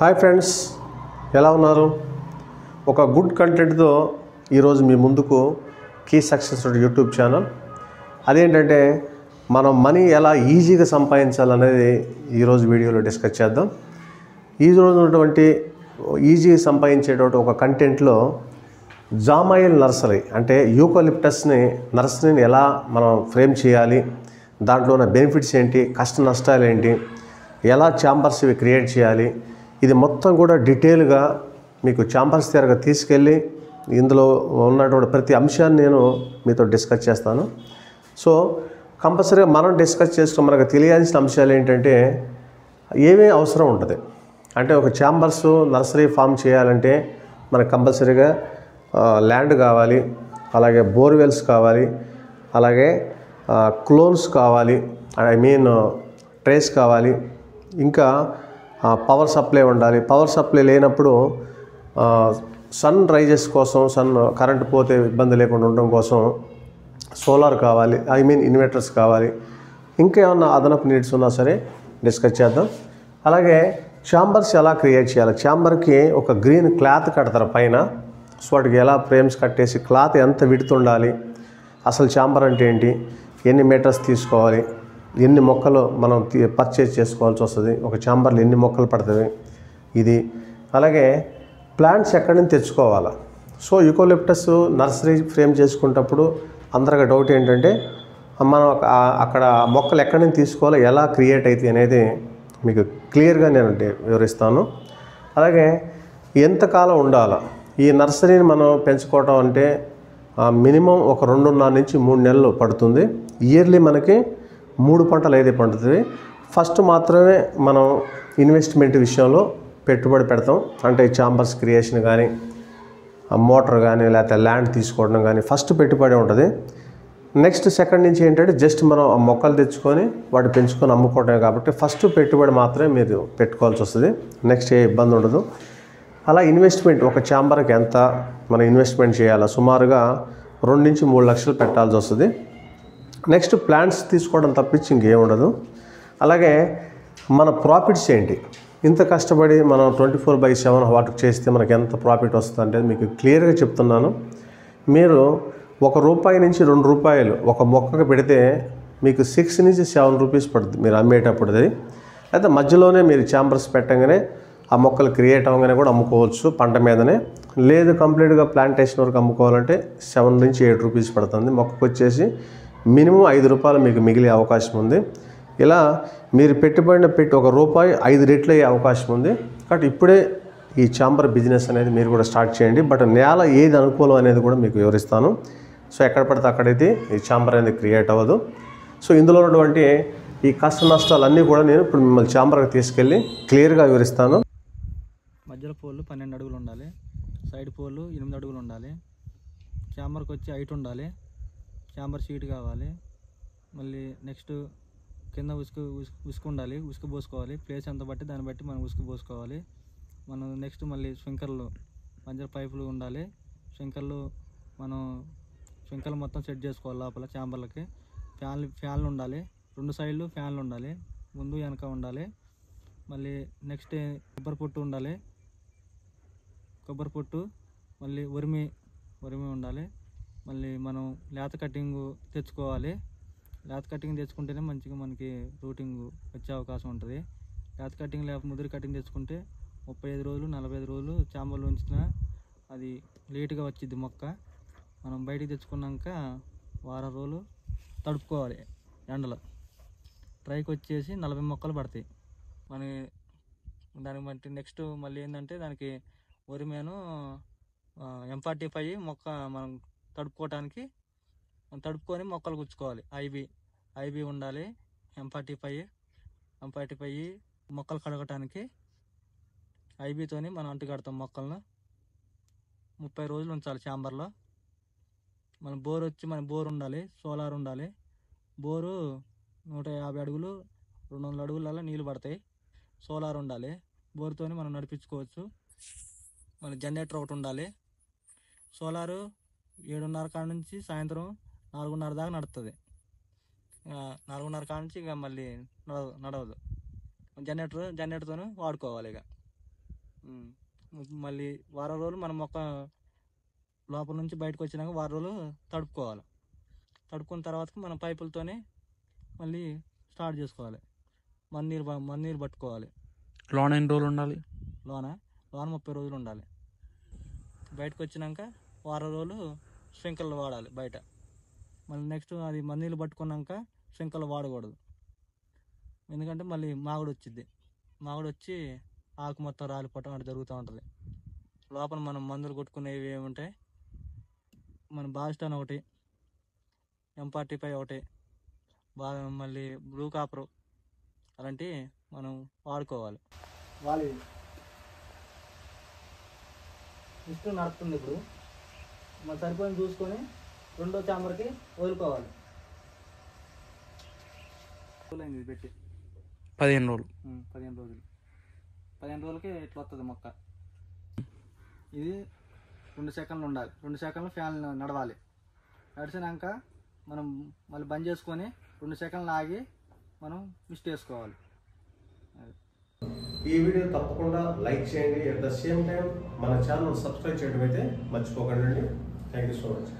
Hi friends, ఎలా ఉన్నారు? ఒక గుడ్ కంటెంట్తో ఈరోజు మీ ముందుకు కీ సక్సెస్ యూట్యూబ్ ఛానల్. అదేంటంటే మనం మనీ ఎలా ఈజీగా సంపాదించాలనేది ఈరోజు వీడియోలో డిస్కస్ చేద్దాం. ఈరోజు ఉన్నటువంటి ఈజీగా సంపాదించేటువంటి ఒక కంటెంట్లో జామాయిల్ నర్సరీ అంటే యూకలిప్టస్ని నర్సరీని ఎలా మనం ఫ్రేమ్ చేయాలి, దాంట్లో ఉన్న బెనిఫిట్స్ ఏంటి, కష్ట నష్టాలు ఏంటి, ఎలా ఛాంబర్స్ ఇవి క్రియేట్ చేయాలి, ఇది మొత్తం కూడా డీటెయిల్గా మీకు ఛాంబర్స్ దగ్గర తీసుకెళ్ళి ఇందులో ఉన్నటువంటి ప్రతి అంశాన్ని నేను మీతో డిస్కస్ చేస్తాను. సో కంపల్సరీగా మనం డిస్కస్ చేసుకుని మనకు తెలియాల్సిన అంశాలు ఏంటంటే ఏమేమి అవసరం ఉంటుంది అంటే ఒక ఛాంబర్స్ నర్సరీ ఫామ్ చేయాలంటే మనకు కంపల్సరీగా ల్యాండ్ కావాలి, అలాగే బోర్వెల్స్ కావాలి, అలాగే క్లోన్స్ కావాలి, ట్రేస్ కావాలి, ఇంకా పవర్ సప్లై ఉండాలి. పవర్ సప్లై లేనప్పుడు సన్ రైజెస్ కోసం, కరెంట్ పోతే ఇబ్బంది లేకుండా ఉండడం కోసం సోలార్ కావాలి, ఇన్వర్టర్స్ కావాలి. ఇంకా ఏమన్నా అదనపు నీడ్స్ ఉన్నా సరే డిస్కస్ చేద్దాం. అలాగే ఛాంబర్స్ ఎలా క్రియేట్ చేయాలి, ఛాంబర్కి ఒక గ్రీన్ క్లాత్ కడతారు పైన. సో వాటికి ఎలా ఫ్రేమ్స్ కట్టేసి క్లాత్ ఎంత విడుతు ఉండాలి, అసలు ఛాంబర్ అంటే ఏంటి, ఎన్ని మీటర్స్ తీసుకోవాలి, ఎన్ని మొక్కలు మనం పర్చేజ్ చేసుకోవాల్సి వస్తుంది, ఒక ఛాంబర్లో ఎన్ని మొక్కలు పడుతుంది ఇది. అలాగే ప్లాంట్స్ ఎక్కడి నుంచి తెచ్చుకోవాలా. సో యూకలిప్టస్ నర్సరీ ఫ్రేమ్ చేసుకునేటప్పుడు అందరికీ డౌట్ ఏంటంటే మనం అక్కడ మొక్కలు ఎక్కడి నుంచి తీసుకోవాలో, ఎలా క్రియేట్ అవుతాయి అనేది మీకు క్లియర్గా నేను వివరిస్తాను. అలాగే ఎంతకాలం ఉండాలా ఈ నర్సరీని మనం పెంచుకోవటం అంటే మినిమం ఒక 2.5 నుంచి 3 నెలలు పడుతుంది. ఇయర్లీ మనకి 3 పంటలు అయితే పండుతుంది. ఫస్ట్ మాత్రమే మనం ఇన్వెస్ట్మెంట్ విషయంలో పెట్టుబడి పెడతాం. అంటే ఛాంబర్స్ క్రియేషన్ కానీ, మోటార్ కానీ, లేకపోతే ల్యాండ్ తీసుకోవడం కానీ ఫస్ట్ పెట్టుబడి ఉంటుంది. నెక్స్ట్ సెకండ్ నుంచి ఏంటంటే జస్ట్ మనం ఆ మొక్కలు తెచ్చుకొని వాటి పెంచుకొని అమ్ముకోవడమే. కాబట్టి ఫస్ట్ పెట్టుబడి మాత్రమే మీరు పెట్టుకోవాల్సి వస్తుంది. నెక్స్ట్ ఏ ఇబ్బంది ఉండదు. అలా ఇన్వెస్ట్మెంట్ ఒక ఛాంబర్కి ఎంత మనం ఇన్వెస్ట్మెంట్ చేయాలా, సుమారుగా 2 నుంచి 3 లక్షలు పెట్టాల్సి వస్తుంది. నెక్స్ట్ ప్లాంట్స్ తీసుకోవడం తప్పించి ఇంకేం ఉండదు. అలాగే మన ప్రాఫిట్స్ ఏంటి, ఇంత కష్టపడి మనం 24/7 వాటికి చేస్తే మనకి ఎంత ప్రాఫిట్ వస్తుంది అంటే మీకు క్లియర్గా చెప్తున్నాను. మీరు ₹1 నుంచి ₹2 ఒక మొక్కకు పెడితే మీకు 6 నుంచి 7 రూపీస్ పడుతుంది మీరు అమ్మేటప్పుడు. అయితే మధ్యలోనే మీరు ఛాంబర్స్ పెట్టగానే ఆ మొక్కలు క్రియేట్ అవ్వగానే కూడా అమ్ముకోవచ్చు పంట మీదనే. లేదు కంప్లీట్గా ప్లాంటేషన్ వరకు అమ్ముకోవాలంటే 7 నుంచి 7 రూపీస్ పడుతుంది. మొక్కకు వచ్చేసి మినిమం ₹5 మీకు మిగిలే అవకాశం ఉంది. ఇలా మీరు పెట్టుబడిన ₹1 5 రెట్లు అయ్యే అవకాశం ఉంది. కాబట్టి ఇప్పుడే ఈ ఛాంబర్ బిజినెస్ అనేది మీరు కూడా స్టార్ట్ చేయండి. బట్ నేల ఏది అనుకూలం అనేది కూడా మీకు వివరిస్తాను. సో ఎక్కడ పడితే అక్కడైతే ఈ ఛాంబర్ అనేది క్రియేట్ అవ్వదు. సో ఇందులో ఉన్నటువంటి ఈ కష్ట నష్టాలన్నీ కూడా నేను ఇప్పుడు మిమ్మల్ని ఛాంబర్కి తీసుకెళ్ళి క్లియర్గా వివరిస్తాను. మధ్యలో పోళ్ళు 12 అడుగులు ఉండాలి, సైడ్ పోళ్ళు 8 అడుగులు ఉండాలి, ఛాంబర్కి వచ్చి హైట్ ఉండాలి, ఛాంబర్ షీట్ కావాలి. మళ్ళీ నెక్స్ట్ కింద ఉసుకు ఉండాలి, ఉసుకు పోసుకోవాలి. ప్లేస్ ఎంత బట్టి దాన్ని బట్టి మనం ఉసుకు పోసుకోవాలి. మనం నెక్స్ట్ మళ్ళీ స్ప్రింకర్లు మధ్య పైపులు ఉండాలి. స్ప్రింకర్లు మొత్తం సెట్ చేసుకోవాలి. లోపల ఛాంబర్లకి ఫ్యాన్లు ఉండాలి, 2 సైడ్లు ఫ్యాన్లు ఉండాలి, ముందు వెనక ఉండాలి. మళ్ళీ నెక్స్ట్ కొబ్బరి పొట్టు ఉండాలి, కొబ్బరి పొట్టు మళ్ళీ ఉరిమి ఉండాలి. మళ్ళీ మనం లేత కటింగ్ తెచ్చుకోవాలి. లేత కటింగ్ తెచ్చుకుంటేనే మంచిగా మనకి రూటింగ్ వచ్చే అవకాశం ఉంటుంది. లేత కటింగ్ లేకపోతే ముదిరి కటింగ్ తెచ్చుకుంటే 35 రోజులు 45 రోజులు ఛాంబర్లో ఉంచినా అది లేటుగా వచ్చింది మొక్క. మనం బయటికి తెచ్చుకున్నాక 1 వారం రోజులు తడుపుకోవాలి ఎండలో. ట్రైకి వచ్చేసి 40 మొక్కలు పడతాయి మన దానికి. బట్టి నెక్స్ట్ మళ్ళీ ఏంటంటే దానికి ఒరిమేను M45 మొక్క మనం తడుపుకొని మొక్కలు గుచ్చుకోవాలి. ఐబీ ఉండాలి, M45 మొక్కలు కడగటానికి ఐబీతోని మనం అంటు కడతాం మొక్కలను. 30 రోజులు ఉంచాలి ఛాంబర్లో. మన బోర్ ఉండాలి, సోలార్ ఉండాలి. బోరు 150 అడుగులు 200 అడుగులలో నీళ్ళు పడతాయి. సోలార్ ఉండాలి, బోర్తోని మనం నడిపించుకోవచ్చు. మన జనరేటర్ ఒకటి ఉండాలి. సోలారు 7:30 కాడ నుంచి సాయంత్రం 4:30 దాకా నడుస్తుంది. 4:30 కాడ నుంచి ఇక మళ్ళీ నడవదు. జనరేటర్తో వాడుకోవాలి. ఇక మళ్ళీ వారం రోజులు మనం మొక్క లోపల నుంచి బయటకు వచ్చినాక వారం రోజులు తడుపుకోవాలి. తడుపుకున్న తర్వాతకి మనం పైపులతోనే మళ్ళీ స్టార్ట్ చేసుకోవాలి. నీరు పట్టుకోవాలి. లోన ఎన్ని రోజులు ఉండాలి? లోన 30 రోజులు ఉండాలి. బయటకు వచ్చినాక వారం రోజులు స్ప్రింక్లర్లు వాడాలి బయట. మళ్ళీ నెక్స్ట్ అది నీళ్ళు పట్టుకున్నాక స్ప్రింక్లర్లు వాడకూడదు. ఎందుకంటే మళ్ళీ మాగుడు వచ్చింది. మాగుడు వచ్చి ఆకు మొత్తం రాలిపోవటం అటు జరుగుతూ ఉంటుంది. లోపల మనం మందులు కొట్టుకునేవి ఏముంటాయి, మన బాస్టాన్ ఒకటి, M45 ఒకటి, మళ్ళీ బ్లూ కాపరు అలాంటివి మనం వాడుకోవాలి. వాళ్ళు ఇష్టం నడుపుతుంది. ఇప్పుడు మనం సరిపోయింది చూసుకొని రెండో చాంబర్కి వదులుకోవాలి. ఇది పెట్టి 15 రోజులు. 15 రోజులకి ఇట్లా వస్తుంది మొక్క. ఇది 2 సెకండ్లు ఉండాలి. 2 సెకండ్లు ఫ్యాన్ నడవాలి. నడిచినాక మనం మళ్ళీ బంద్ చేసుకొని 2 సెకండ్లు ఆగి మనం మిస్ట్ వేసుకోవాలి. ఈ వీడియో తప్పకుండా లైక్ చేయండి. అట్ ద సేమ్ టైం మన ఛానల్ సబ్స్క్రైబ్ చేయడం అయితే మర్చిపోకండి. Thank you so much.